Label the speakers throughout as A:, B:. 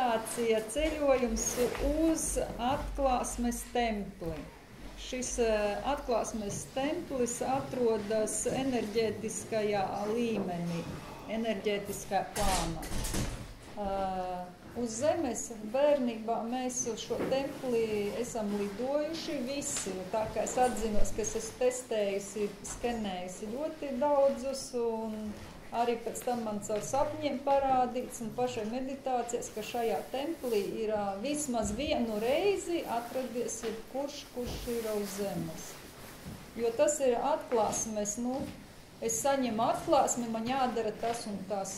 A: meditācija ceļojums uz atklāsmes templi. Šis atklāsmes templis atrodas enerģētiskajā līmenī, enerģētiskā plānā. Uz zemes bērnībā mēs uz šo templi esam lidojuši visi. Tā kā es atzinos, ka es esmu testējusi, skenējusi ļoti daudzus, un arī pēc tam man caur sapņiem parādīts un pašai meditācijas, ka šajā templī ir vismaz vienu reizi atradies kurš ir uz zemes. Jo tas ir atklāsmes, es saņemu atklāsmi, man jādara tas un tas.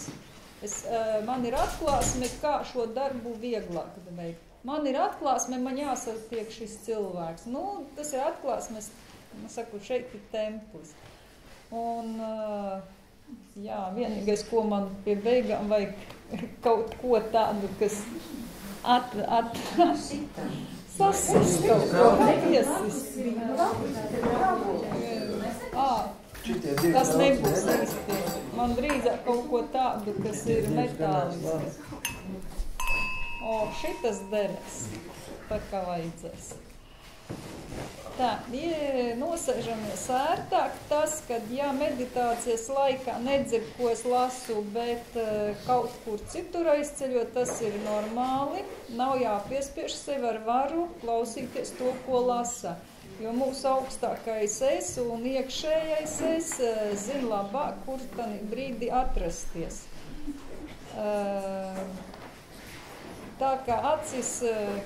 A: Man ir atklāsme, kā šo darbu vieglāk veikt. Man ir atklāsme, man jāsatiek šis cilvēks. Tas ir atklāsmes, saku, šeit ir templis. Un, vienīgais, ko man pie beigām vajag kaut ko tādu, kas sasist kaut ko, piesist. Tas nebūs īsti. Man drīzāk kaut ko tādu, kas ir metālisks. Šitas denes, tā kā vajadzēs. Tā, nosēžamies ērtāk tas, kad, meditācijas laikā nedzird, ko es lasu, bet kaut kur citur aizceļot, tas ir normāli. Nav jāpiespiež sevi ar varu klausīties to, ko lasa. Jo mūsu augstākais es un iekšējais es zina labāk, kur tādā brīdī atrasties. Tā kā acis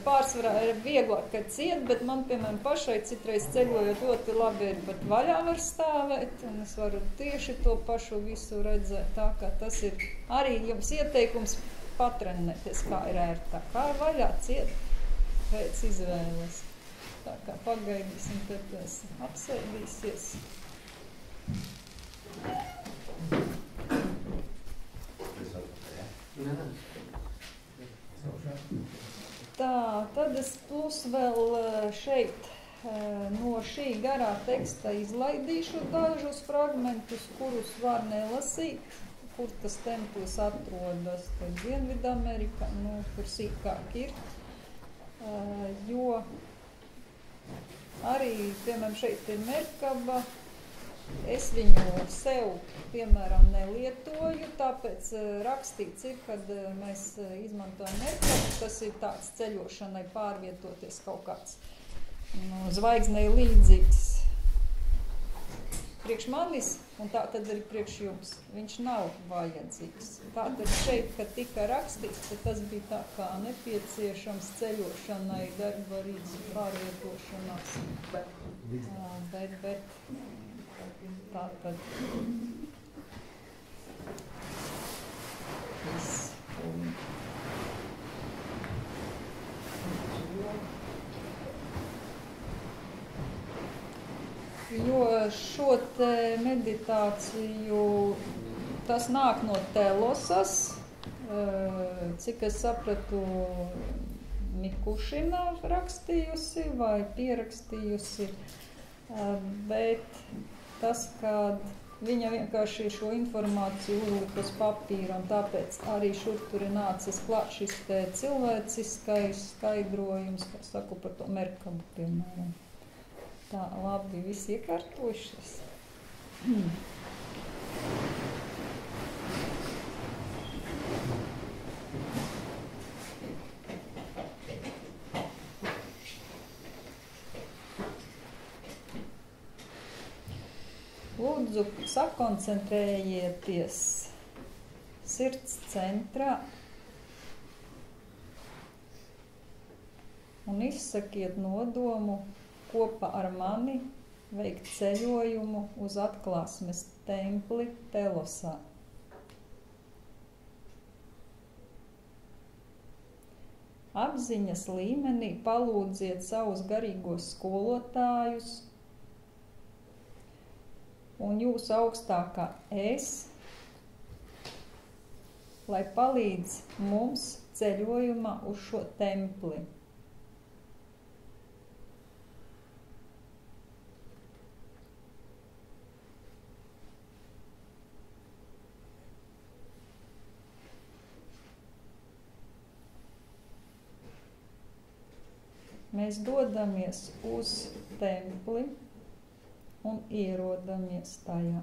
A: pārsvarā ir vieglāk, ka ciet, bet man, piemēram, pašai citreiz ceļojot ļoti labi ir pat vaļā var stāvēt, un es varu tieši to pašu visu redzēt. Tā kā tas ir arī jums ieteikums patrenēties, kā ir ērtāk. Kā ir vaļā ciet pēc izvēles. Tā kā pagaidīsim, tad tas apsēdīsies. Tā, tad es plus vēl šeit no šī garā teksta izlaidīšu dažus fragmentus, kurus var nelasīt, kur tas templis atrodas, tad Dienvidamerikā, kur sīkāk ir, jo arī, piemēram, šeit ir Merkaba, es viņu sev, piemēram, nelietoju, tāpēc rakstīts ir, kad mēs izmantojam Merkabu, tas ir tāds ceļošanai pārvietoties kaut kāds zvaigznei līdzīgs priekš manis, un tā tad arī priekš jums. Viņš nav vajadzīgs. Tā tad šeit, kad tika rakstīts, tad tas bija tā kā nepieciešams ceļošanai, darba rīts pārvietošanās. Bet tā tad viss. Jo šo te meditāciju, tas nāk no Telosas, cik es sapratu, Mikušina rakstījusi vai pierakstījusi, bet tas, kad viņa vienkārši šo informāciju uzlika uz papīra, un tāpēc arī šur tur ir nācis klāt šis te cilvēciskais skaidrojums, kā saku par to Merkabu, piemēram. Tā, labi, visi iekārtojušies. Lūdzu, sakoncentrējieties sirds centrā un izsakiet nodomu kopā ar mani veikt ceļojumu uz atklāsmes templi Telosā. Apziņas līmenī palūdziet savus garīgos skolotājus un jūsu augstākā es, lai palīdz mums ceļojumā uz šo templi. mēs dodamies uz templi un ierodamies tajā.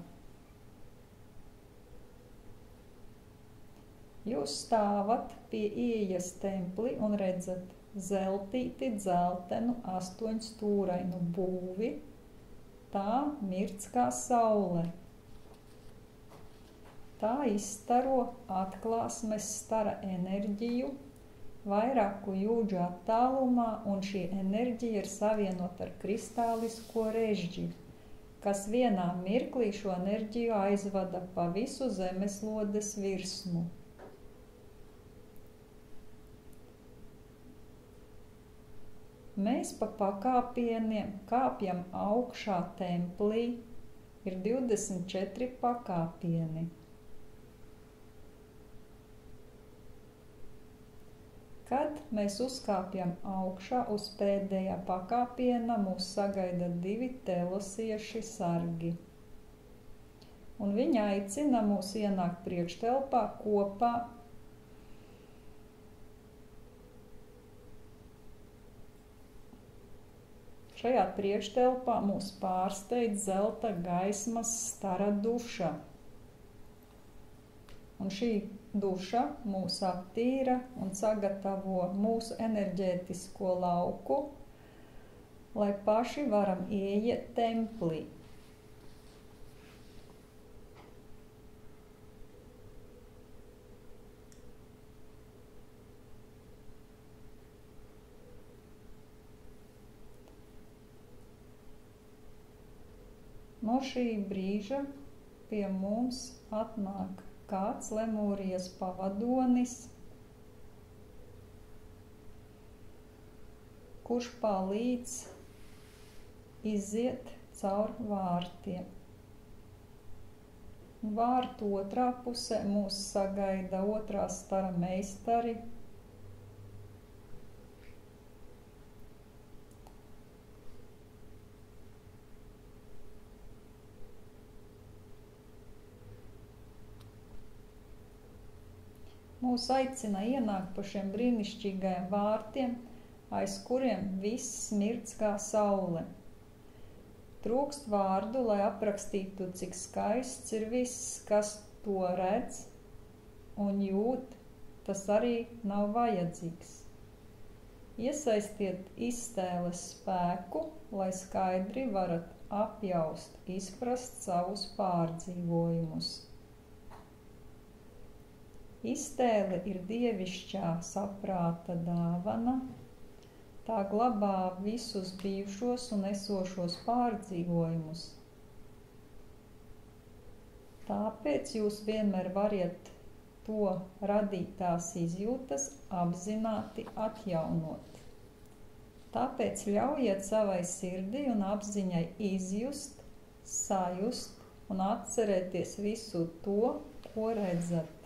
A: Jūs stāvat pie ieejas templi un redzat zeltīti dzeltenu 8-stūrainu būvi, tā mirc kā saule. Tā izstaro atklāsmes stara enerģiju vairāku jūdžu attālumā, un šī enerģija ir savienota ar kristālisko režģi, kas vienā mirklī šo enerģiju aizvada pa visu zemeslodes virsmu. Mēs pa pakāpieniem kāpjam augšā templī, ir 24 pakāpieni. Kad mēs uzkāpjam augšā uz pēdējā pakāpiena, mūs sagaida 2 telosieši sargi. Un viņi aicina mūs ienākt priekštelpā kopā. Šajā priekštelpā mūs pārsteidz zelta gaismas stara duša. Un šī duša mūs aptīra un sagatavo mūsu enerģētisko lauku, lai paši varam ieiet templī. No šī brīža pie mums atnāk kāds Lemūrijas pavadonis, kurš palīdz iziet caur vārtiem. Vārtu otrā pusē mūs sagaida otrā stara meistari, mūs aicina ienākt pa šiem brīnišķīgajiem vārtiem, aiz kuriem viss mirc kā saule. Trūkst vārdu, lai aprakstītu, cik skaists ir viss, kas to redz un jūt, tas arī nav vajadzīgs. Iesaistiet iztēles spēku, lai skaidri varat apjaust, izprast savus pārdzīvojumus. Iztēle ir dievišķā saprāta dāvana, tā glabā visus bijušos un esošos pārdzīvojumus. Tāpēc jūs vienmēr variet to radītās izjūtas apzināti atjaunot. Tāpēc ļaujiet savai sirdī un apziņai izjust, sajust un atcerēties visu to, ko redzat.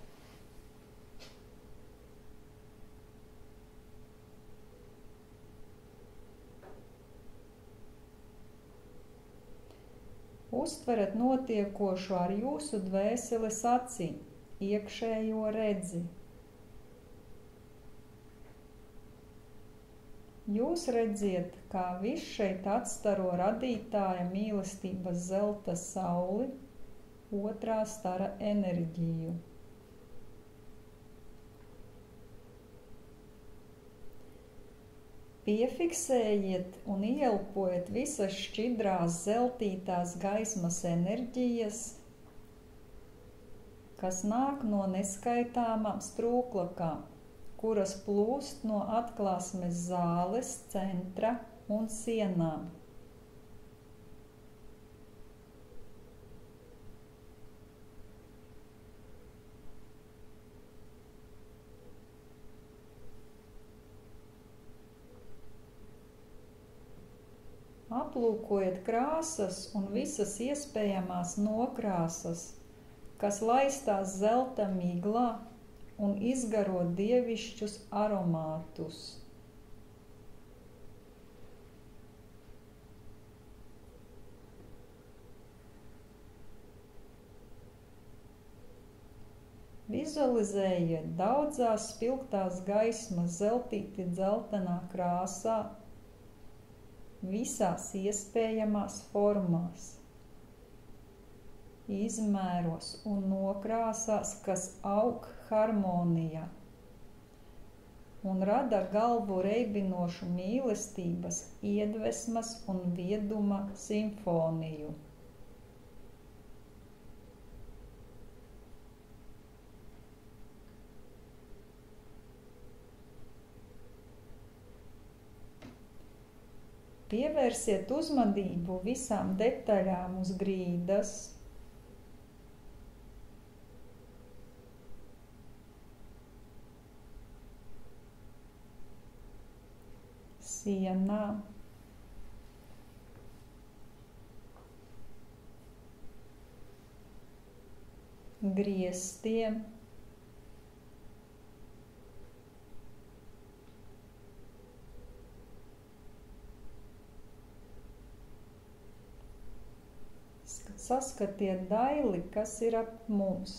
A: Uztverat notiekošo ar jūsu dvēseles acīm, iekšējo redzi. Jūs redziet, kā viss šeit atstaro radītāja mīlestības zelta sauli, otrā stara enerģiju. Piefiksējiet un ieelpojiet visas šķidrās zeltītās gaismas enerģijas, kas nāk no neskaitāmām strūklakām, kuras plūst no atklāsmes zāles, centra un sienām. Aplūkojiet krāsas un visas iespējamās nokrāsas, kas laistās zelta miglā un izgaro dievišķus aromātus. Vizualizējiet daudzās spilgtās gaismas zeltīti dzeltenā krāsā, visās iespējamās formās, izmēros un nokrāsās, kas aug harmonijā un rada galvu reibinošu mīlestības, iedvesmas un vieduma simfoniju. Pievērsiet uzmanību visām detaļām uz grīdas, sienā, griestiem, saskatiet daili, kas ir ap mums.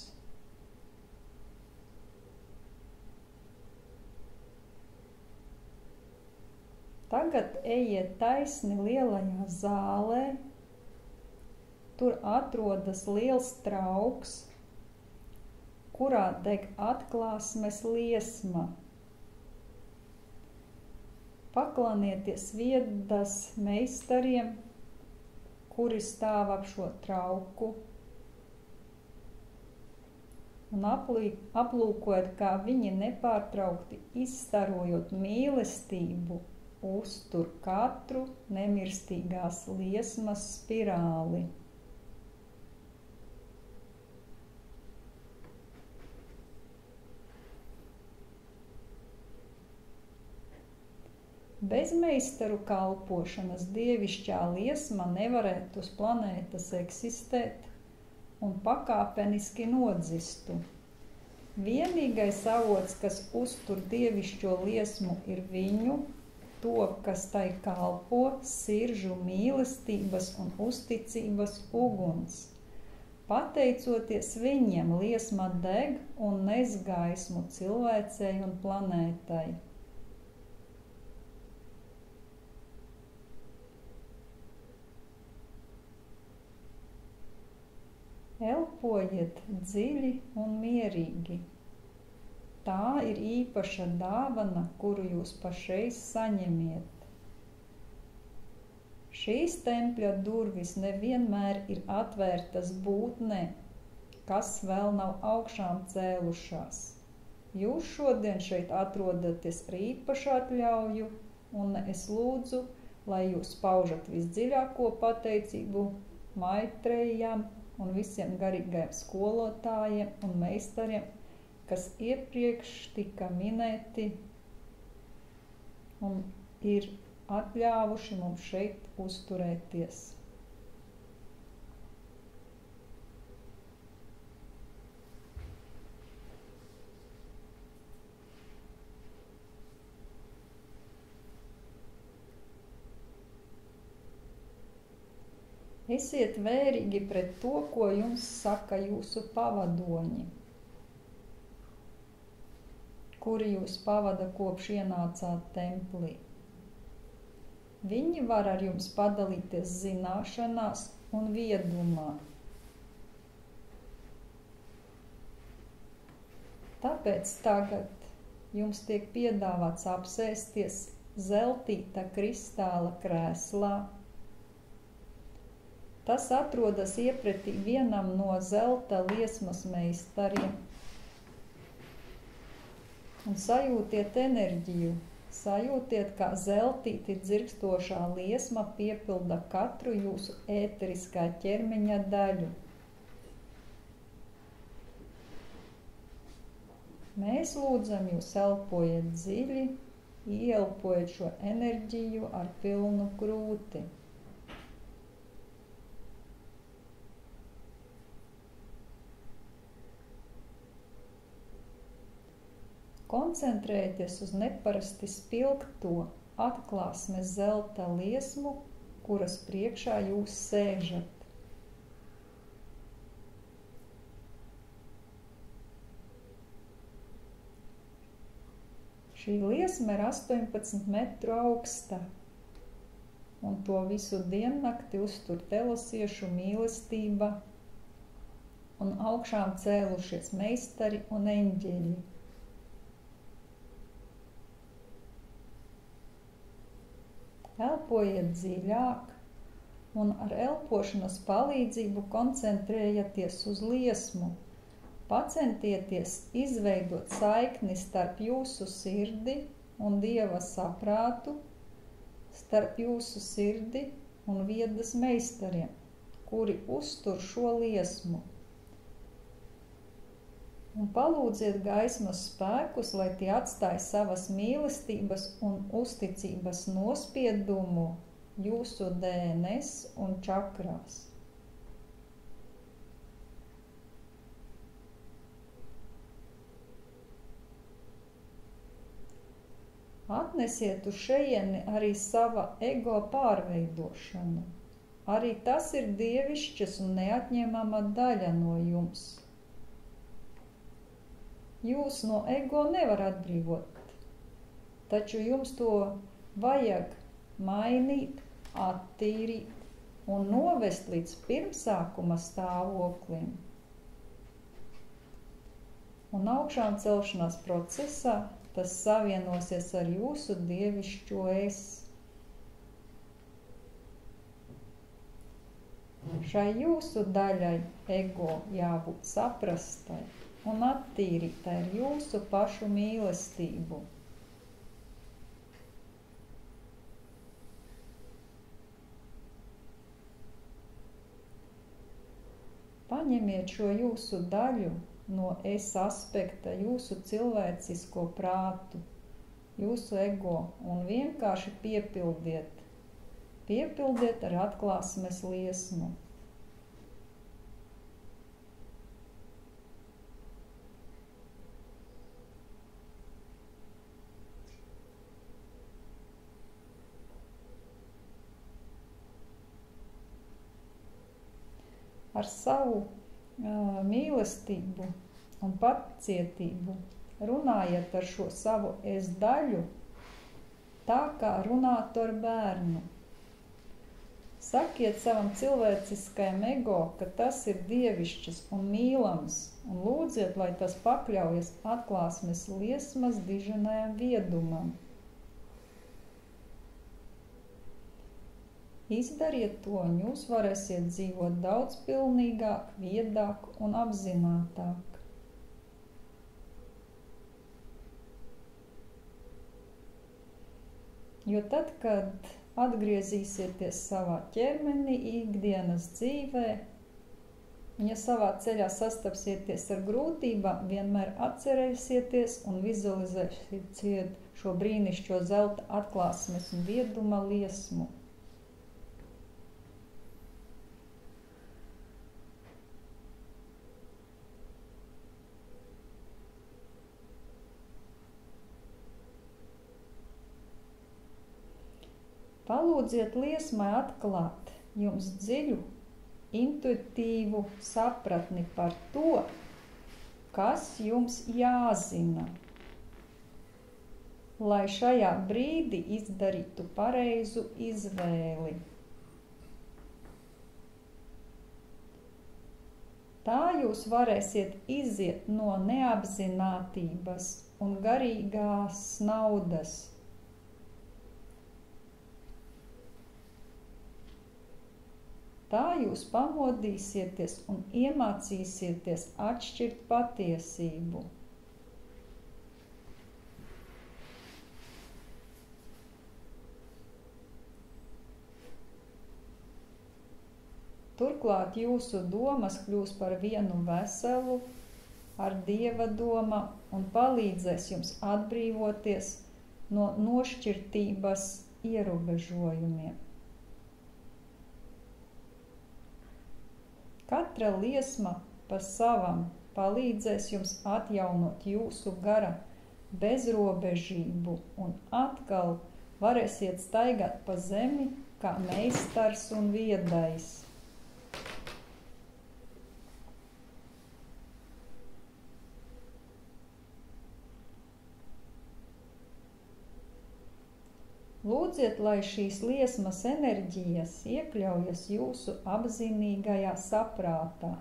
A: Tagad ejiet taisni lielajā zālē, tur atrodas liels trauks, kurā deg atklāsmes liesma. Paklanieties viedas meistariem, kuri stāv ap šo trauku, un aplūkojiet, kā viņi nepārtraukti izstarojot mīlestību, uztur katru nemirstīgās liesmas spirāli. Bez meistaru kalpošanas dievišķā liesma nevarētu uz planētas eksistēt un pakāpeniski nodzistu. Vienīgais avots, kas uztur dievišķo liesmu, ir viņu, to, kas tai kalpo, siržu mīlestības un uzticības uguns. Pateicoties viņiem, liesma deg un nes gaismu cilvēcei un planētai. Elpojiet dziļi un mierīgi. Tā ir īpaša dāvana, kuru jūs pašreiz saņemiet. Šīs tempļa durvis nevienmēr ir atvērtas būtnē, kas vēl nav augšām cēlušās. Jūs šodien šeit atrodaties ar īpašu atļauju, un es lūdzu, lai jūs paužat visdziļāko pateicību Maitrejam un visiem garīgajiem skolotājiem un meistariem, kas iepriekš tika minēti un ir atļāvuši mums šeit uzturēties. Esiet vērīgi pret to, ko jums saka jūsu pavadoņi, kuri jūs pavada kopš ienācāt templī. Viņi var ar jums padalīties zināšanās un viedumā. Tāpēc tagad jums tiek piedāvāts apsēsties zeltīta kristāla krēslā. Tas atrodas iepretī vienam no zelta liesmas meistariem. Un sajūtiet enerģiju, sajūtiet, kā zeltīti dzirkstošā liesma piepilda katru jūsu ēteriskā ķermeņa daļu. Mēs lūdzam jūs elpojiet dziļi, ieelpojiet šo enerģiju ar pilnu krūti. Koncentrējieties uz neparasti spilgto atklāsmes zelta liesmu, kuras priekšā jūs sēžat. Šī liesma ir 18 metru augsta. un to visu diennakti uztur telosiešu mīlestība un augšām cēlušies meistari un eņģeļi. Elpojiet dziļāk un ar elpošanas palīdzību koncentrējieties uz liesmu. Pacentieties izveidot saikni starp jūsu sirdi un Dieva saprātu, starp jūsu sirdi un viedas meistariem, kuri uztur šo liesmu. Un palūdziet gaismas spēkus, lai tie atstāj savas mīlestības un uzticības nospiedumu jūsu DNS un čakrās. Atnesiet uz šejieni arī sava ego pārveidošanu. Arī tas ir dievišķas un neatņemama daļa no jums. Jūs no ego nevar atbrīvot, taču jums to vajag mainīt, attīrīt un novest līdz pirmsākuma stāvoklim. Un augšām celšanās procesā tas savienosies ar jūsu dievišķo es. Šai jūsu daļai ego jābūt saprastai un attīrītai ar jūsu pašu mīlestību. Paņemiet šo jūsu daļu no es aspekta, jūsu cilvēcisko prātu, jūsu ego un vienkārši piepildiet. Piepildiet ar atklāsmes liesmu. Ar savu mīlestību un pacietību runājiet ar šo savu es daļu tā, kā runātu ar bērnu. Sakiet savam cilvēciskajam ego, ka tas ir dievišķis un mīlams, un lūdziet, lai tas pakļaujas atklāsmes liesmas diženajam viedumam. Izdariet to, un jūs varēsiet dzīvot daudz pilnīgāk, viedāk un apzinātāk. Jo tad, kad atgriezīsieties savā ķermenī, ikdienas dzīvē, un ja savā ceļā sastapsieties ar grūtībām, vienmēr atcerēsieties un vizualizēsiet šo brīnišķo zelta atklāsmes un vieduma liesmu. Palūdziet liesmai atklāt jums dziļu, intuitīvu sapratni par to, kas jums jāzina, lai šajā brīdī izdarītu pareizu izvēli. Tā jūs varēsiet iziet no neapzinātības un garīgās naudas. Tā jūs pamodīsieties un iemācīsieties atšķirt patiesību. Turklāt jūsu domas kļūs par vienu veselu ar Dieva doma un palīdzēs jums atbrīvoties no nošķirtības ierobežojumiem. Katra liesma pa savam palīdzēs jums atjaunot jūsu gara bezrobežību un atkal varēsiet staigāt pa zemi kā meistars un viedais. Lūdziet, lai šīs liesmas enerģijas iekļaujas jūsu apzinīgajā saprātā.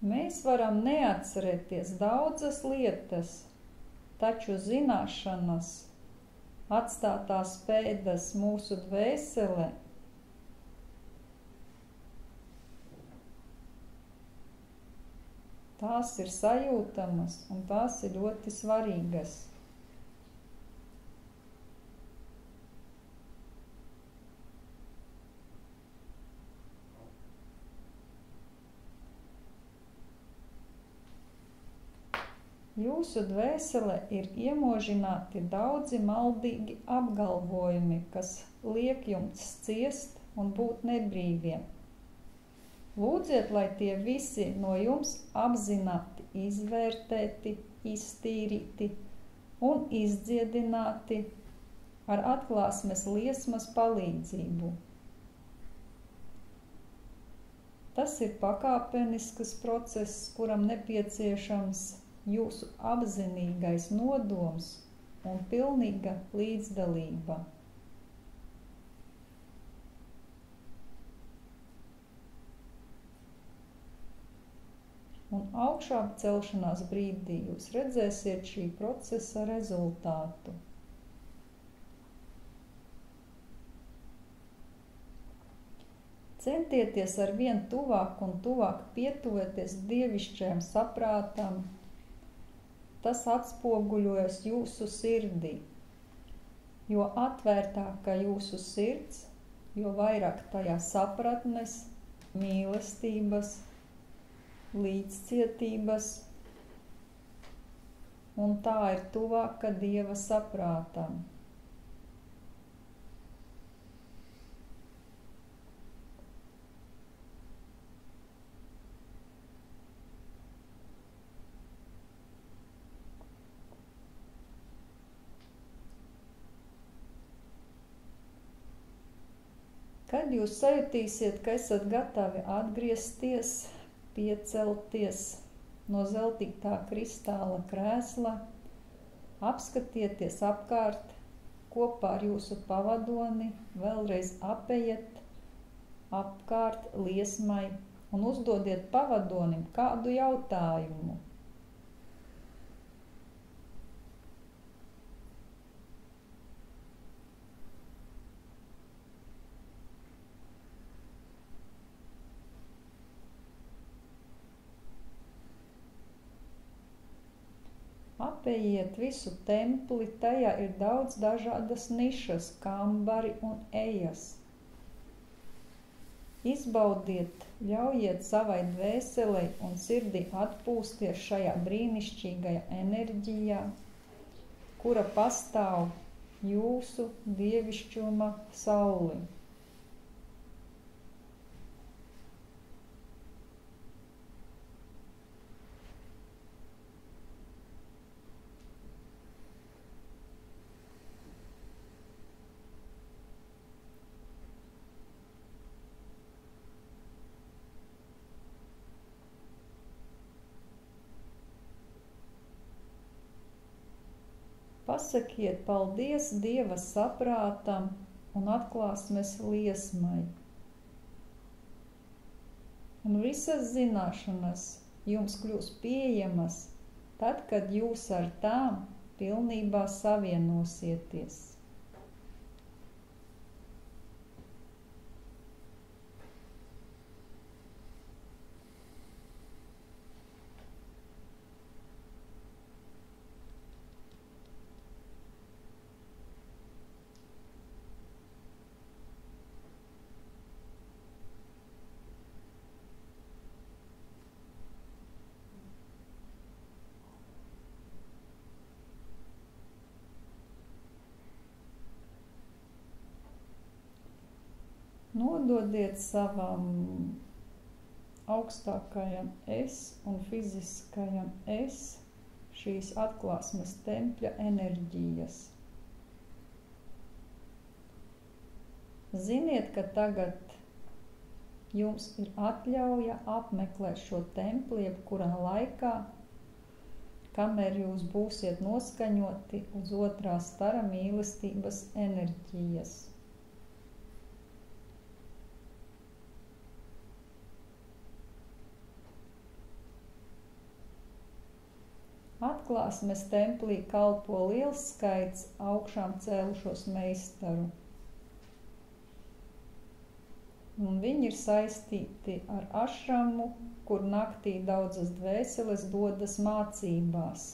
A: Mēs varam neatcerēties daudzas lietas, taču zināšanas, atstātās pēdas mūsu dvēselē, tās ir sajūtamas un tās ir ļoti svarīgas. Jūsu dvēselē ir iemožināti daudzi maldīgi apgalvojumi, kas liek jums ciest un būt nebrīviem. Lūdziet, lai tie visi no jums apzināti izvērtēti, iztīrīti un izdziedināti ar atklāsmes liesmas palīdzību. Tas ir pakāpenisks process, kuram nepieciešams jūsu apzinīgais nodoms un pilnīga līdzdalība. Un augšā celšanās brīdī jūs redzēsiet šī procesa rezultātu. Centieties ar vien tuvāk un tuvāk pietuvoties dievišķajam saprātam. Tas atspoguļojas jūsu sirdī. Jo atvērtāka jūsu sirds, jo vairāk tajā sapratnes, mīlestības, līdzcietības, un tā ir tuvāka Dieva saprātam. Kad jūs sajutīsiet, ka esat gatavi atgriezties, piecelties no zeltītā kristāla krēsla, apskatieties apkārt kopā ar jūsu pavadoni, vēlreiz apejiet apkārt liesmai un uzdodiet pavadonim kādu jautājumu. Apējiet visu templi, tajā ir daudz dažādas nišas, kambari un ejas. Izbaudiet, ļaujiet savai dvēselei un sirdī atpūsties šajā brīnišķīgajā enerģijā, kura pastāv jūsu dievišķuma sauli. Pasakiet paldies Dieva saprātam un atklāsmes liesmai. Un visas zināšanas jums kļūs pieejamas tad, kad jūs ar tām pilnībā savienosieties. Nododiet savam augstākajam es un fiziskajam es šīs atklāsmes tempļa enerģijas. Ziniet, ka tagad jums ir atļauja apmeklēt šo templi jebkurā laikā, kamēr jūs būsiet noskaņoti uz otrā stara mīlestības enerģijas. Atklāsmes templī kalpo liels skaits augšām cēlušos meistaru. Un viņi ir saistīti ar ašramu, kur naktī daudzas dvēseles dodas mācībās.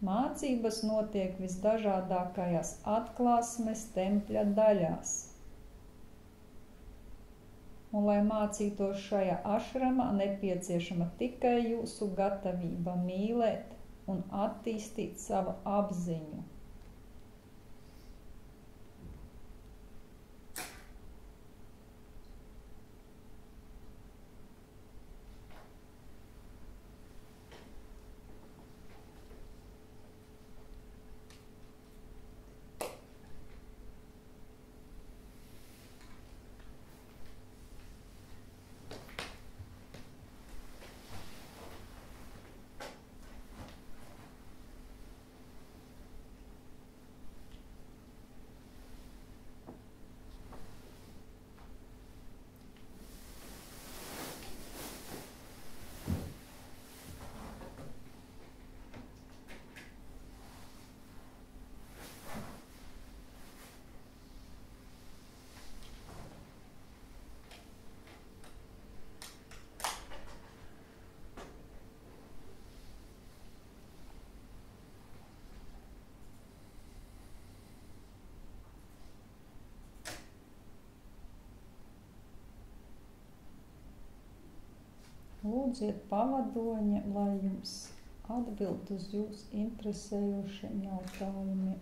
A: Mācības notiek visdažādākajās atklāsmes tempļa daļās. Un, lai mācītos šajā ašramā, nepieciešama tikai jūsu gatavība mīlēt un attīstīt savu apziņu. Lūdziet pavadoņa, lai jums atbild uz jūsu interesējošiem jautājumiem.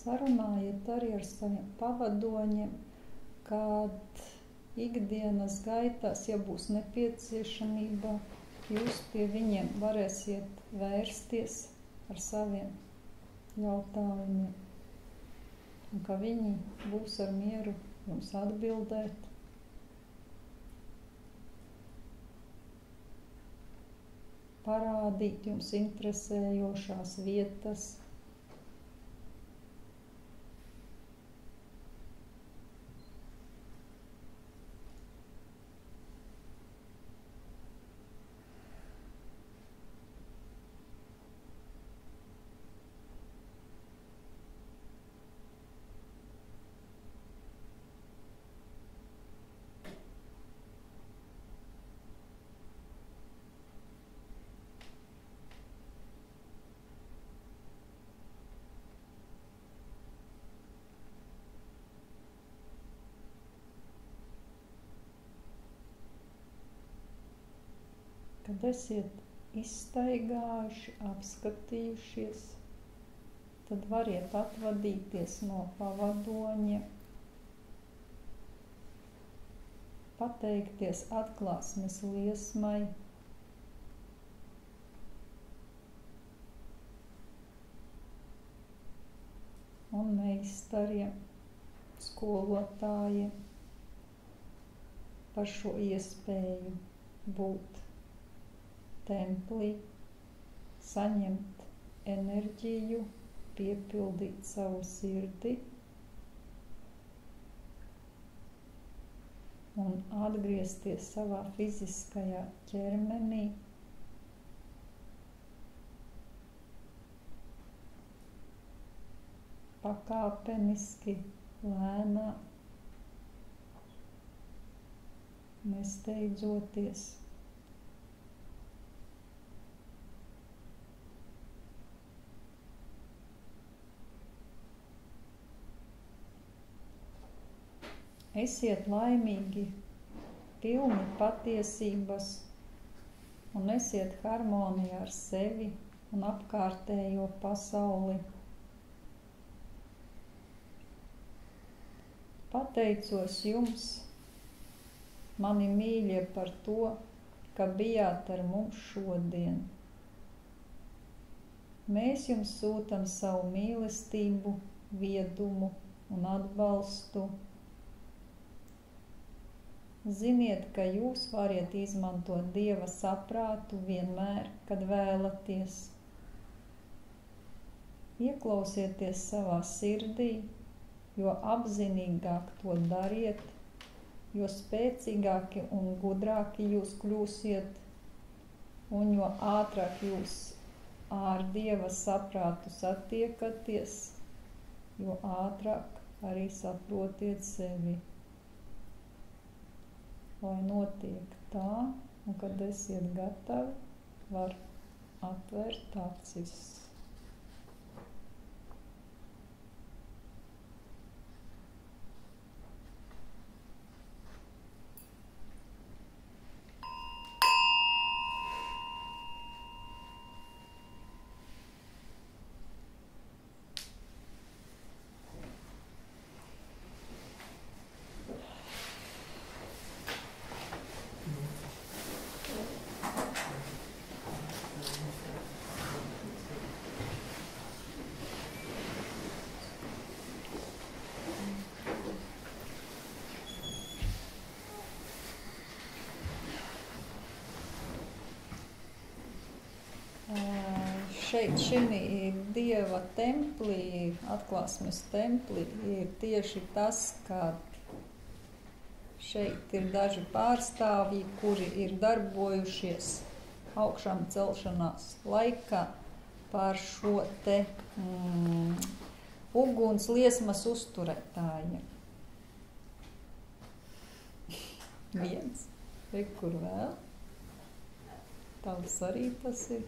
A: Sarunājiet arī ar saviem pavadoņiem, kad ikdienas gaitās, ja būs nepieciešamība, jūs pie viņiem varēsiet vērsties ar saviem jautājumiem, un ka viņi būs ar mieru jums atbildēt. Parādīt jums interesējošās vietas, kad esiet izstaigājuši, apskatījušies, tad variet atvadīties no pavadoņiem, pateikties atklāsmes liesmai, un meistariem, skolotājiem par šo iespēju būt templī, saņemt enerģiju, piepildīt savu sirdi un atgriezties savā fiziskajā ķermenī, pakāpeniski, lēnām, nesteidzoties. Esiet laimīgi, pilni patiesības un esiet harmonijā ar sevi un apkārtējo pasauli. Pateicos jums, mani mīļie, par to, ka bijāt ar mums šodien. Mēs jums sūtam savu mīlestību, viedumu un atbalstu. Ziniet, ka jūs variet izmantot Dieva saprātu vienmēr, kad vēlaties. Ieklausieties savā sirdī, jo apzinīgāk to dariet, jo spēcīgāki un gudrāki jūs kļūsiet, un jo ātrāk jūs ar Dieva saprātu satiekaties, jo ātrāk arī saprotiet sevi. Lai notiek tā, un kad esiet gatavi, var atvērt acis. Šeit, šī Dieva templī, atklāsmes templī, ir tieši tas, ka šeit ir daži pārstāvji, kuri ir darbojušies augšām celšanās laikā pār šo te uguns liesmas uzturētājiem. Viens, kur vēl? Tavs arī tas ir.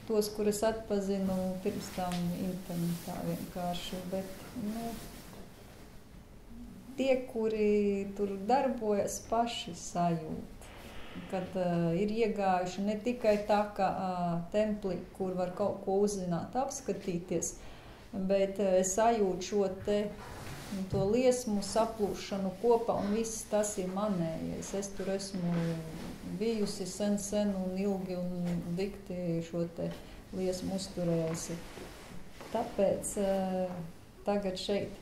A: Tos, kurus atpazinu pirms tam internetā vienkārši, bet, tie, kuri tur darbojas, paši sajūt, kad ir iegājuši ne tikai tā kā templī, kur var kaut ko uzzināt, apskatīties, bet sajūt šo to liesmu saplūšanu kopā, un viss tas ir manējais. Es tur esmu bijusi sen un ilgi un dikti šo te liesmu uzturējusi. Tāpēc tagad šeit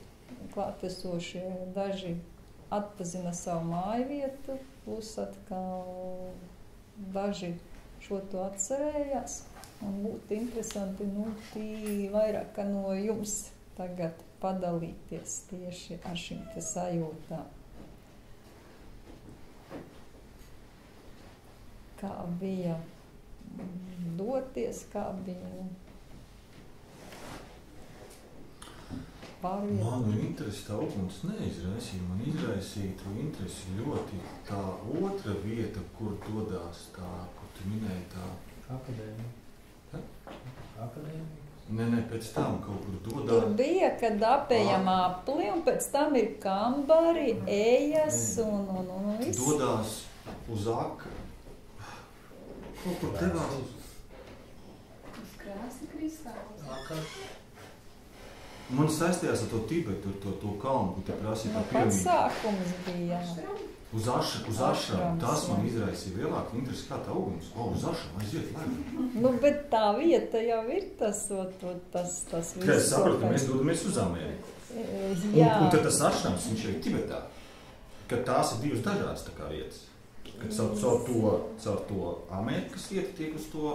A: klātesošie daži atpazina savu māju vietu, plus atkal daži šo to atcerējās. Un būtu interesanti, vairāk no jums tagad padalīties tieši ar šīm te sajūtām. Kā bija doties, kā bija pārvietot.
B: Manu interesi tā uguns neizraisīja. Man izraisīja to interesi ļoti tā otra vieta, kur dodās tā, kur tu minēji tā...
C: Akadēmija. Akadēmija.
B: Nē, pēc tam kaut kur dodās.
A: Tur bija, kad apējam apli, un pēc tam ir kambari, ejas un viss.
B: Dodās uz kaut kur devās.
D: Uz krāsni kristāls.
B: Man saistījās ar to Tibetu, ar to kalnu, kur te prasīja tā
A: Pats sākums bija.
B: Uz ašram. Tas man izraisīja lielāku interesi, kā tā uguns. Uz ašram, aiziet, lai.
A: Bet tā vieta jau ir tas viss.
B: Es sapratu, ka mēs dodamies uz Ameriku. Un tad tas ašrams, viņš ir Tibetā, kad tās ir divas dažādas tā kā vietas. Kad caur to Amerikas vietu tiek uz to.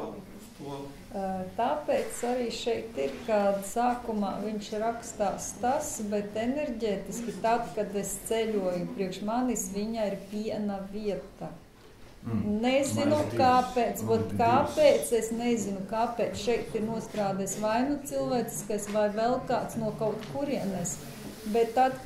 A: Tāpēc arī šeit ir, kad sākumā viņš rakstās tas, bet enerģētiski tad, kad es ceļoju priekš manis, viņa ir viena vieta. Nezinu, kāpēc, es nezinu, kāpēc šeit ir nostrādājis vai nu cilvēciskais, vai vēl kāds no kaut kurienes. Bet tad,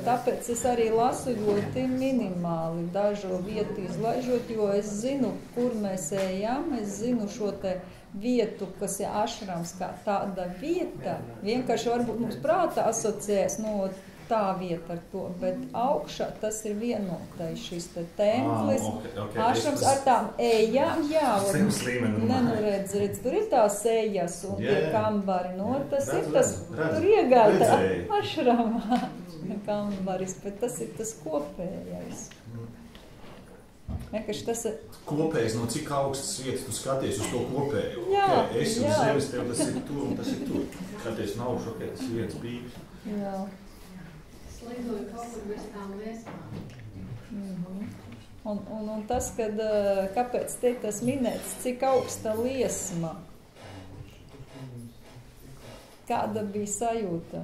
A: tāpēc es arī lasu ļoti minimāli dažu vietu izlaižot, jo es zinu, kur mēs ejam, es zinu šo te vietu, kas ir ašrams kā tāda vieta, vienkārši varbūt mums prātā asociēs no tā vieta ar to, bet augšā tas ir vienotais šis te templis, ašrams ar tām ejām, redz, tur ir tās ejas un tie kambari, tas ir tas, tur iegāja ašramā kambaris, bet tas ir tas kopējais. Vienkārši tas ir
B: kopējs, no cik augstas vietas tu skaties uz to kopēju.
A: Jā,
B: es uz zemes tev, tas ir tur un tas ir tur. Skaties nav šo, tas ir viens bīgs.
A: Jā.
D: Es lidoju kaut kur bez tām liesmām.
A: Un tas, kāpēc te tas minēts, cik augsta liesma, kāda bija sajūta?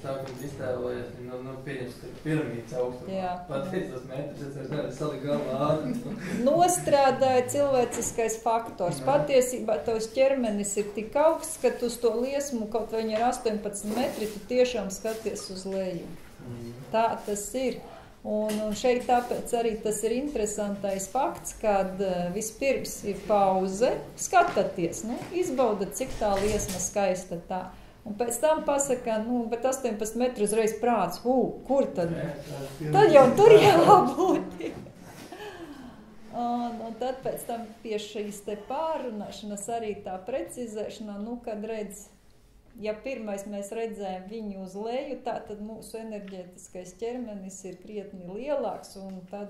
C: Sākums iztēlojas, pieņems, ka piramīdas augstumā. Pateic tos metrus, es saliku galvā ātri.
A: Nostrādāja cilvēciskais faktors. Patiesībā tavs ķermenis ir tik augsts, ka tu uz to liesmu, kaut vai viņa ir 18 metri, tu tiešām skaties uz leju. Tā tas ir. Un šeit tāpēc arī tas ir interesantais fakts, kad vispirms ir pauze, skatāties, izbaudat, cik tā liesma skaista tā. Un pēc tam pasaka, bet 18 metru uzreiz prāts, kur tad? Tad jau tur jābūt. Un tad pēc tam pie šīs te pārunāšanas arī tā precizēšana, kad redz, ja pirmais mēs redzējām viņu uz leju, tā tad mūsu enerģētiskais ķermenis ir krietni lielāks, un tad,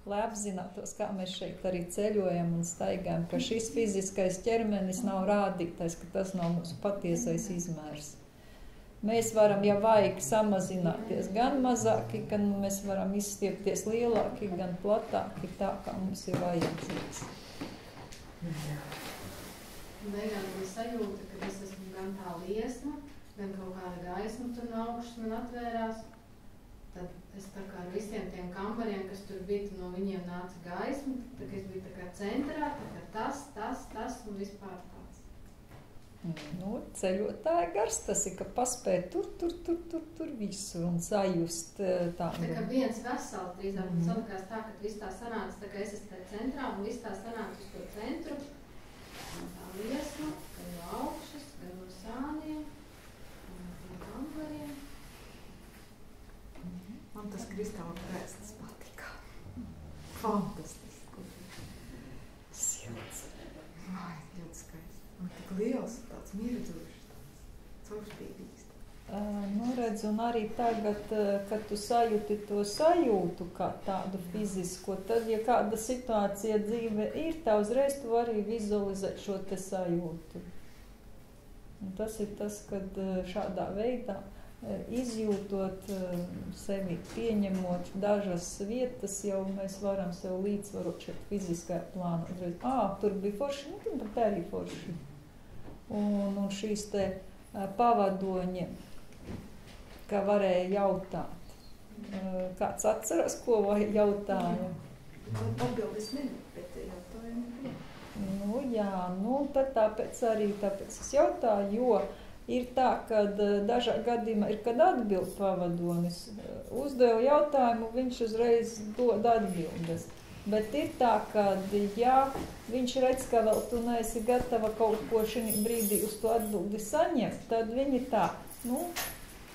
A: lai apzinātos, kā mēs šeit arī ceļojam un staigājam, ka šis fiziskais ķermenis nav rādītais, ka tas nav mūsu patiesais izmērs. Mēs varam, ja vajag, samazināties gan mazāki, gan mēs varam izstiepties lielāki, gan platāki, tā kā mums ir vajadzīgs.
D: Beigām bija sajūta, ka es esmu gan tā liesma, gan kaut kāda gaisma tur no augšas man atvērās. Tad es tā kā ar visiem tiem kambariem, kas tur bija, no viņiem nāca gaisma, tad es biju tā kā centrā, tā kā tas un vispār tāds.
A: Ceļotāja gars tas ir, ka paspēj tur visu un sajust tā.
D: Tā kā viens vesels drīzāk, un salikās tā, ka viss tā sanāca, tā kā es esmu tā centrā, un viss tā sanāca uz to centru. Un tā liesma, gan no augšas, gan no sāniem, no kambariem.
E: Man tas kristāla prēstas patika. Fantastiski. Silts. Ai, ļoti skaisti. Un tik liels, tāds mirdzošs, tāds caurspīdīgs.
A: Redz, un arī tagad, kad tu sajūti to sajūtu kā tādu fizisko, tad, ja kāda situācija dzīve ir, tā uzreiz tu arī vizualizēt šo te sajūtu. Un tas ir tas, kad šādā veidā izjūtot sevi, pieņemot dažas vietas, jau mēs varam sev līdzsvarot šeit fiziskajā plānā. Uzreiz, tur bija forši, tad arī forši. Un šīs te pavadoņi, kā varēja jautāt. Kāds atceras, ko vai jautāja?
E: Atbildes nebija, bet jautājumi bija.
A: Tad tāpēc es jautāju, jo ir tā, ka dažā gadījumā ir, kad atbild pavadonis, uzdeva jautājumu, viņš uzreiz dod atbildes. Bet ir tā, ka, ja viņš redz, ka vēl tu neesi gatava kaut ko šī brīdī uz to atbildi saņemt, tad viņi tā,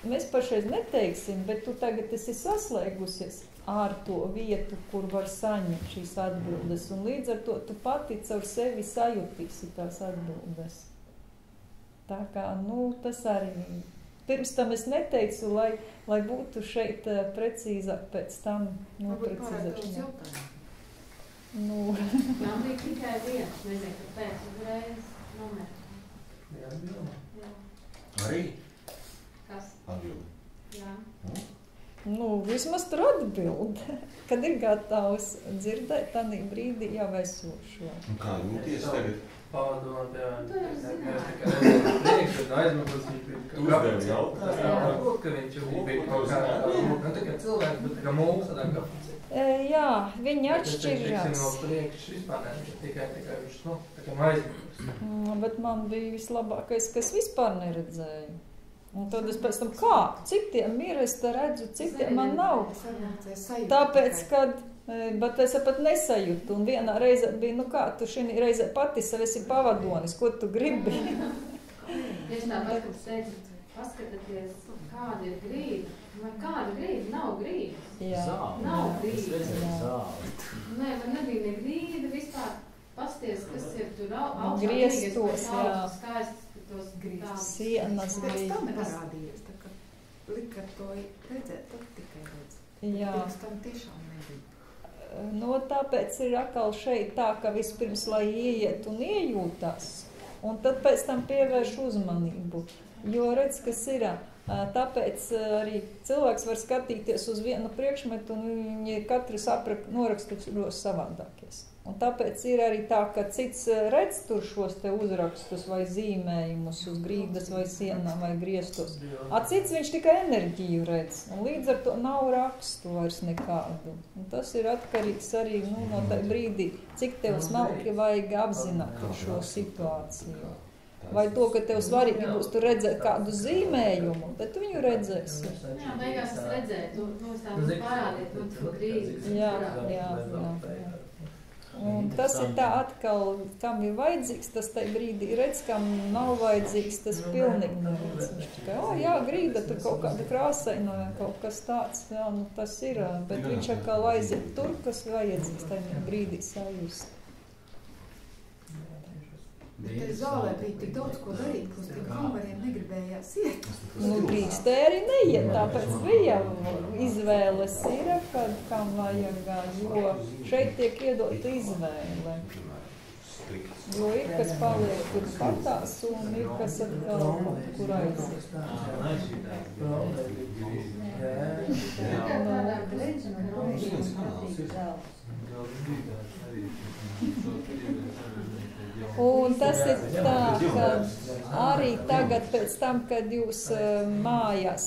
A: mēs pašreiz neteiksim, bet tu tagad esi saslēgusies ar to vietu, kur var saņemt šīs atbildes, un līdz ar to tu pati caur sevi sajutīsi tās atbildes. Tā kā, tas arī, pirms tam es neteicu, lai būtu šeit precīzāk pēc tam precizēšanā.
D: Man bija tikai viens, nezinu, kāpēc uzreiz nometā.
B: Arī?
A: Nu, vismaz tur atbild, kad ir gatavs dzirdēt tādā brīdī jau esošo.
B: Un kā jūties tagad?
C: Pavadomāt, jā. Mēs tikai redzējām priekšu, un aizmugurs viņš bija
B: Uzdevi jautājumu.
C: Jā, varbūt, ka viņš bija kaut kādā, nu tā kā cilvēks, bet tā kā mūks tādā kapacitē.
A: Jā, viņi atšķirās.
C: Teiksim, no priekšu vispār ne, tikai viņš, nu, tā kā aizmugurs.
A: Bet man bija vislabākais, kas vispār neredzēju. Un tad es pēc tam, kā? Citiem ir, es te redzu, citiem man nav. Tāpēc, kad, bet es pat nesajūtu. Un vienā reizē bija, nu kā, tu šī reizē pati sev esi pavadonis, ko tu gribi?
D: Tieši tāpat, kad teicu, paskatieties, kāda ir grīda. Man kāda grīda? Nav grīdas. Nav grīdas. Nē, man nebija ne grīda vispār. Pasties, kas ir tur augšā.
A: Griestos, jā.
D: Skaistas.
A: Sienas bija.
E: Pēc tam parādījās, tā kā lika to redzēt, tad tikai redz.
A: Jā.
E: Pēc tam tiešām nebija.
A: No tāpēc ir atkal šeit tā, ka vispirms, lai ieiet un iejūtās, un tad pēc tam pievērš uzmanību. Jo redz, kas ir, tāpēc arī cilvēks var skatīties uz vienu priekšmetu, un viņi katrs norakstos savādākies. Un tāpēc ir arī tā, ka cits redz tur šos te uzrakstus vai zīmējumus uz grīdas vai sienām vai griestos. Cits viņš tikai enerģiju redz, un līdz ar to nav rakstu vairs nekādu. Un tas ir atkarīgs arī no tā brīdī, cik tev smalki vajag apzināt šo situāciju. Vai to, ka tev svarīgi būs tur redzēt kādu zīmējumu, bet tu viņu redzēsi.
D: Jā, beigās es redzēju, tu tā parādīt, tu grīdi.
A: Jā. Un tas ir tā atkal, kam ir vajadzīgs, tas tai brīdī redz, kam nav vajadzīgs, tas pilnīgi neredz. Viņš tikai, jā, grīda, tur kaut kāda krāsaina vai kaut kas tāds, jā, nu tas ir, bet viņš atkal aiziet tur, kas vajadzīgs tajā brīdī sajust.
E: Bet te zālē bija tik daudz ko darīt, ka uz tiem kambariem negribējās iet.
A: Nu, drīkstēja arī neiet, tāpēc bija izvēles ir, kad kam vajag, jo šeit tiek iedota izvēle. Jo ir, kas paliek tur patās, un ir, kas atkal kur aiziet. Un tas ir tā, ka arī tagad pēc tam, kad jūs mājās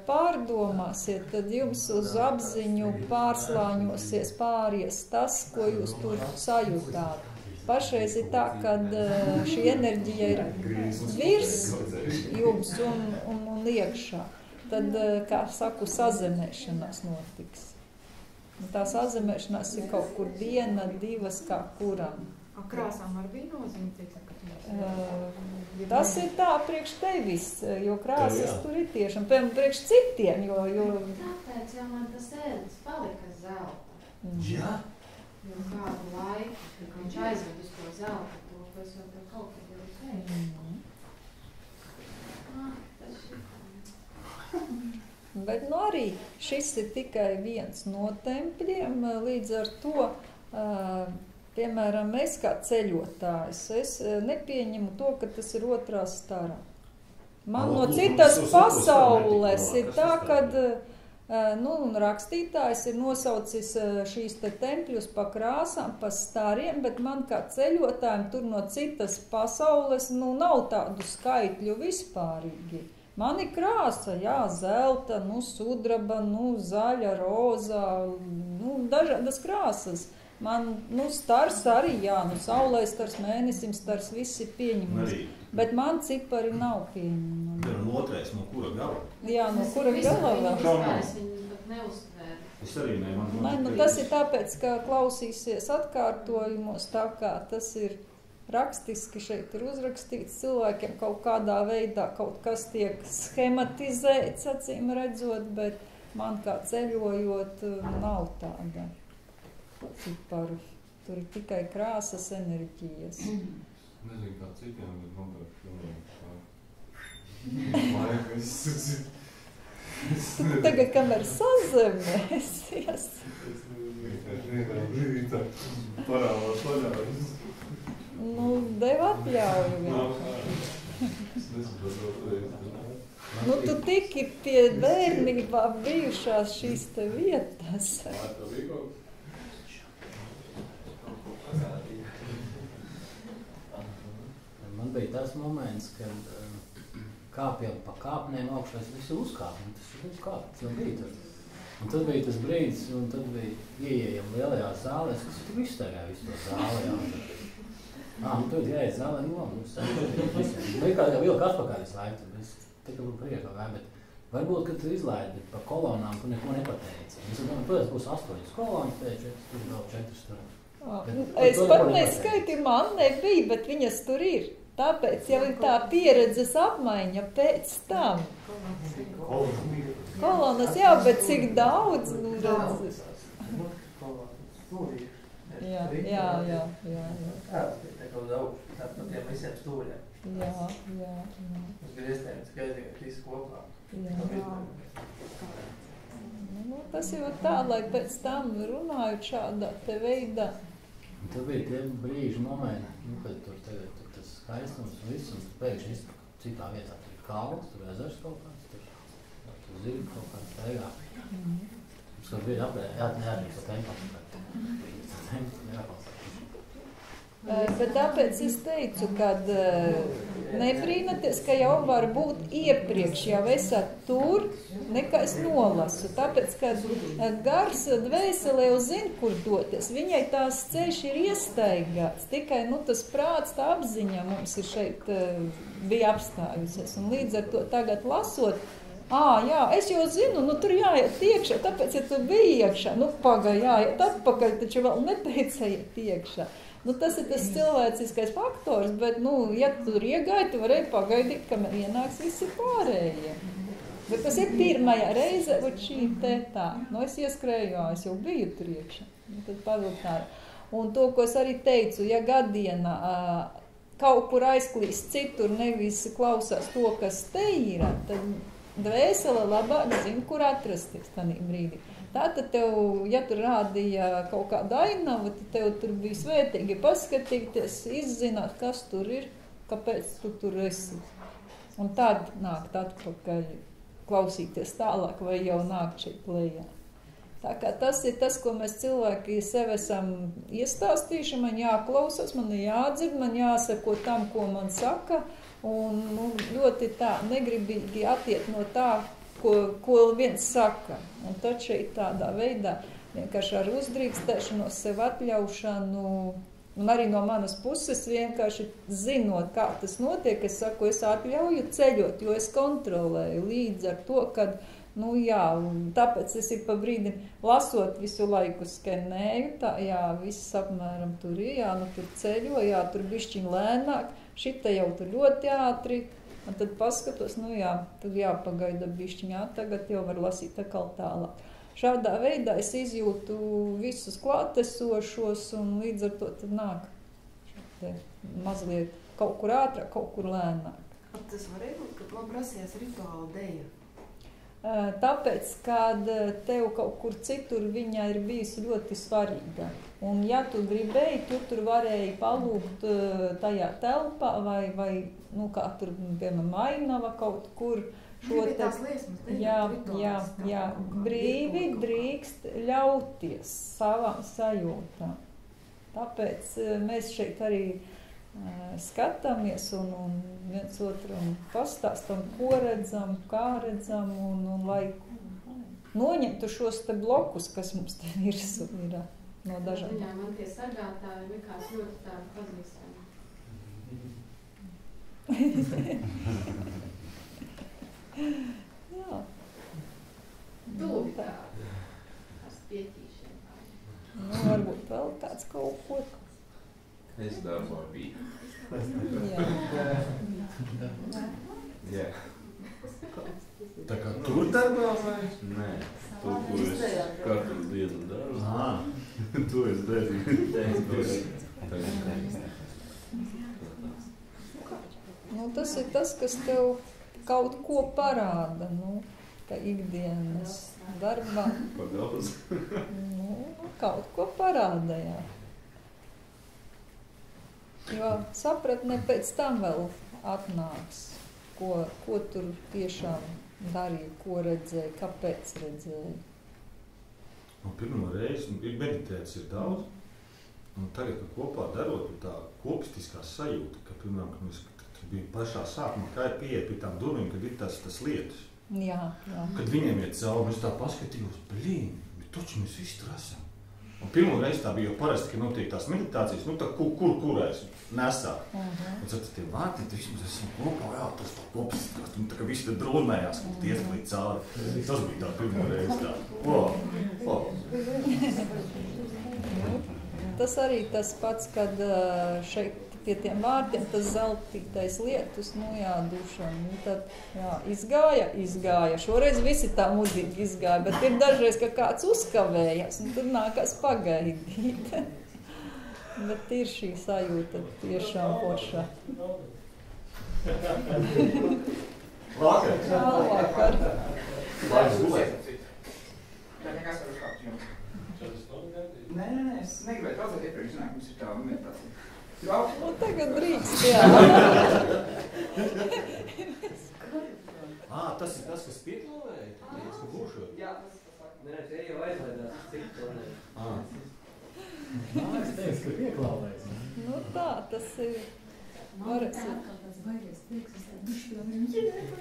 A: pārdomāsiet, tad jums uz apziņu pārslāņosies, pāries tas, ko jūs tur sajūtāt. Pašreiz ir tā, ka šī enerģija ir virs jums un iekšā. Tad, kā saku, sazemēšanās notiks. Tā sazemēšanās ir kaut kur viena, divas, kā kuram.
E: Krāsām ar bija nozīme,
A: tas ir tā priekš tevis, jo krāsas tur ir tiešām, piemēram, priekš citiem, jo...
D: Tāpēc jau man tas ēdis palika zelta.
B: Jā?
D: Jo kādu laiku, kad viņš aizved uz to zelta, to, ko es jau tā kaut kad jau teicu. Tas ir
A: Bet nu arī šis ir tikai viens no tempļiem, līdz ar to... Piemēram, es kā ceļotājs, es nepieņemu to, ka tas ir otrā stara. Man no citas pasaules ir tā, kad rakstītājs ir nosaucis šīs te tempļus pa krāsām, pa stariem, bet man kā ceļotājiem tur no citas pasaules nav tādu skaitļu vispārīgi. Man ir krāsa, jā, zelta, sudraba, zaļa, rozā, dažādas krāsas. Man, stars arī, jā, saulē stars, mēnesim stars, viss ir pieņemams. Bet man cipari nav pieņemami.
B: Un otrais, no kura gala?
A: Jā, no kura gala vēl?
D: Es viņu pat neuztvēru.
B: Es arī ne.
A: Tas ir tāpēc, ka klausīsies atkārtojumos, tā kā tas ir rakstiski šeit ir uzrakstīts cilvēkiem kaut kādā veidā, kaut kas tiek schematizēts, acīm redzot, bet man kā ceļojot nav tāda. Ciparu. Tur ir tikai krāsas enerģijas.
F: Nezinu, kā citiem, bet man tā
A: Tagad, kamēr sazemēsies. Dev atļauju. Nu, tu tiki pie bērnībā bijušās šīs te vietas.
G: Man bija tas moments, kad kāpjam pa kāpnēm augšā, es visu uzkāpu, tas ir uzkāpts, jau bija tur. Un tad bija tas brīdis, un tad bija ieejam lielajā zālē, es tur izstaigāju visu to zāli, jā. Nu tad jāiet zālē, nu labi, bija kā jau vilka atpakaļ visu laiku, es tikai būtu priekā gāju, bet varbūt, kad tu izlaidi pa kolonām, tu neko nepateici. Es domāju, protams, būs 8 kolonas, pēc 4, tur vēl 4 tur.
A: Es pat neskaitīju, man nebija, bet viņas tur ir. Tāpēc jau ir tā pieredzes apmaiņa pēc tam. Kolonas, jā, bet cik daudz, nu redzes. Jā.
C: Tāds bija tā kaut daudz, tā pa tiem visiem stūļiem.
A: Jā.
C: Uz griestiem skaidrīgi visu kopā.
A: Jā. Nu, tas jau tā, lai pēc tam runājot šādā te veidā.
G: Un tad bija tie brīži momenti, nu, kad tur tagad tur tas skaistums un viss, un pēkšņi citā vietā tur ir kalns, tur ezers kaut kāds, tur zirgi kaut kāds steigā. Mums kaut bija jāatnērīt pa tempam, bet jāklausās.
A: Bet tāpēc es teicu, kad nebrīnaties, ka jau var būt iepriekš, jau esat tur, nekā es nolasu. Tāpēc, kad gars dvēselē jau zina, kur doties, viņai tās ceļš ir iestaigāts. Tikai tas prāts, tā apziņa mums ir šeit bija apstājusies. Un līdz ar to tagad lasot, jā, es jau zinu, tur jāiet iekšā, tāpēc, ja tu biji iekšā, pagaid, jāiet atpakaļ, taču vēl neteica iet iekšā. Tas ir tas cilvēciskais faktors, bet, ja tur iegāji, tu varēji pagaidīt, kamēr ienāks visi pārējie. Bet tas ir pirmajā reize, šī te tā. Es ieskrēju, es jau biju tur iekšā. Tad pavilktāju. Un to, ko es arī teicu, ja gadienā kaut kur aizklīst citur, nevis klausās to, kas te ir, tad dvēsele labāk zina, kur atrasties tādā brīdī. Tātad tev, ja tur rādīja kaut kāda ainava, tad tev tur bija svētīgi paskatīties, izzināt, kas tur ir, kāpēc tu tur esi. Un tad nākt atpakaļ, klausīties tālāk vai jau nākt šeit lejā. Tā kā tas ir tas, ko mēs cilvēki sev esam iestāstījuši, man jāklausās, man jādzird, man jāsako tam, ko man saka, un ļoti tā negribīgi attiet no tā, ko viens saka. Un tad šeit tādā veidā vienkārši ar uzdrīkstēšanos, sev atļaušanu, un arī no manas puses vienkārši zinot, kā tas notiek, es saku, es atļauju ceļot, jo es kontrolēju līdz ar to, kad, tāpēc es ir pa brīdim lasot visu laiku skenēju, viss apmēram tur ir, tur ceļo, tur bišķiņ lēnāk, šita jau tur ļoti ātri, un tad paskatos, tad jāpagaida bišķiņā, tagad jau var lasīt atkal tālāk. Šādā veidā es izjūtu visus klātesošos, un līdz ar to tad nāk mazliet kaut kur ātrāk, kaut kur lēnāk.
E: Tas varēja būt, ka man prasījās rituāla deja.
A: Tāpēc, kad tev kaut kur citur viņa ir bijusi ļoti svarīga. Un ja tu gribēji, tu tur varēji palūgt tajā telpā vai kā tur, piemēram, ainava kaut kur.
E: Tās liesmas,
A: Jā, brīvi drīkst ļauties savām sajūtām. Tāpēc mēs šeit arī skatāmies un viens otram pastāstam, ko redzam, kā redzam, un lai noņemtu šos te blokus, kas mums te virsū ir no dažādiem.
D: Jā, man tie sargātāji likās ļoti tādi pazīstami.
A: Jā.
D: Tuvi tādi, ar spieķīšiem.
A: Varbūt vēl kāds kaut ko.
F: Es darbā biju.
A: Jā.
B: Tā kā tur darbā vai?
F: Nē, to, ko es katru dienu daru. To es
A: Tas ir tas, kas tev kaut ko parāda, ka ikdienas darbā.
F: Pagauz.
A: Kaut ko parāda, jā. Jo sapratne pēc tam vēl atnāks, ko tur tiešām darīja, ko redzēja, kāpēc redzēja.
B: Un pirmo reizi, meditēts ir daudz, un tagad, kad kopā darot, tā kopistiskā sajūta, ka, piemēram, ka mēs bija pašā sākumā, kā ir pieeja pie tām durvīm, kad ir tas lietas.
A: Jā.
B: Kad viņiem iet cauri, mēs tā paskatījos, bet taču mēs visi tur esam. Un pirmo reizi tā bija jau parasti, ka notiek tās meditācijas, nu tā kurēs nesā. Un tad tie vārti, tad vismaz esam kopā, jā, tas tā kopistiskās, un tā kā visi tad drūmējās, kad tiek līdz cauri. Tas bija tā pirmo reizi tā.
A: Tas arī tas pats, kad šeit pie tiem vārtiem tas zeltītais lietus, dušam. Tad, izgāja. Šoreiz visi tā mudīgi izgāja, bet ir dažreiz, ka kāds uzkavējas, un tad nākas pagaidīt. Bet ir šī sajūta tiešām forša. Labvakar.
H: Nē, es negribēju traucēt iepriekš, mums ir tā meditācija.
A: Tagad drīkst, jā.
B: Tas ir tas, kas pieklāvēja? Es ka būšot?
H: Jā, tas
C: Nē, te jau aizlaidās, cik to ne.
G: Es teicu, ka pieklāvējas.
A: Tā, tas ir.
E: Man tāds baigies prieks, es tādu dušu pie viņu,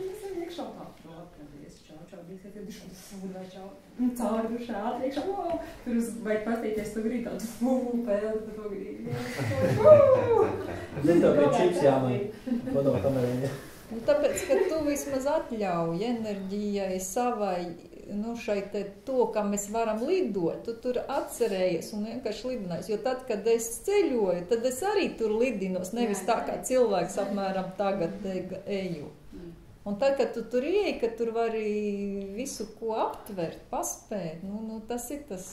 E: es iekšā tā. Čau, bija, ka dušu sūdā, čau. Cauri dušā, ātriekšā, tur vajag pastīties, tu grib tādu pēli, tu to grib.
G: Tev bija čips jāmai, fotokamerā.
A: Tāpēc, ka tu vismaz atļauj enerģijai savai, šeit to, kā mēs varam lidot, tu tur atcerējies un vienkārši lidinājis. Jo tad, kad es ceļoju, tad es arī tur lidinos, nevis tā kā cilvēks apmēram tagad eju. Un tad, kad tu tur ieej, ka tur vari visu, ko aptvert, paspēt, tas ir tas.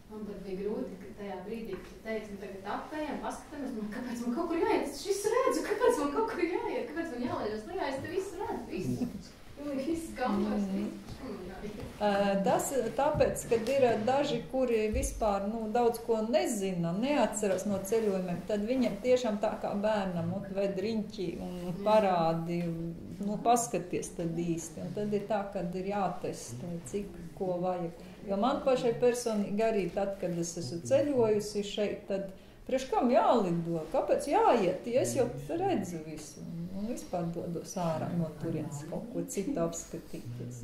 D: Man pat bija grūti, ka tajā brīdī, kad tu teici, tagad apējām, paskatāmies, kāpēc man kaut kur jāiet, es visu redzu, kāpēc man kaut kur jāiet, kāpēc man jālaižas lejā, es te visu redzu, visu kampars, tāpēc, kad ir daži, kuri vispār daudz ko nezina, neatceras no ceļojumiem, tad viņiem tiešām tā kā bērnam ved riņķi un parādi, paskaties tad īsti. Un tad ir tā, kad ir jātestē, cik ko vajag. Jo man pašai personīgi arī tad, kad es esmu ceļojusi šeit, tad priekš kam jālido? Kāpēc jāiet? Ja es jau redzu visu un vispār dodos ārā no turienes kaut ko citu apskatīties.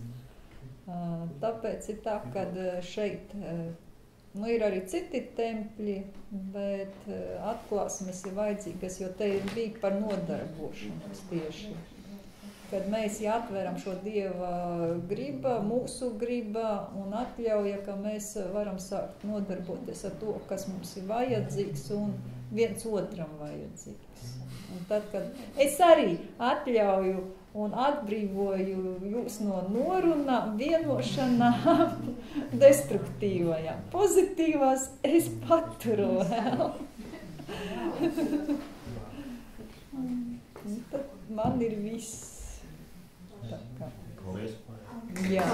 D: Tāpēc ir tā, ka šeit ir arī citi tempļi, bet atklāsmes ir vajadzīgas, jo te bija par nodarbošanos tieši. Kad mēs atveram šo Dieva griba, mūsu griba un atļauja, ka mēs varam sākt nodarboties ar to, kas mums ir vajadzīgs un viens otram vajadzīgs. Un tad, kad es arī atļauju un atbrīvoju jūs no norunā, vienošanām, destruktīvajām, pozitīvās es paturu vēl. Tad man ir viss.
B: Paldies.
A: Jā.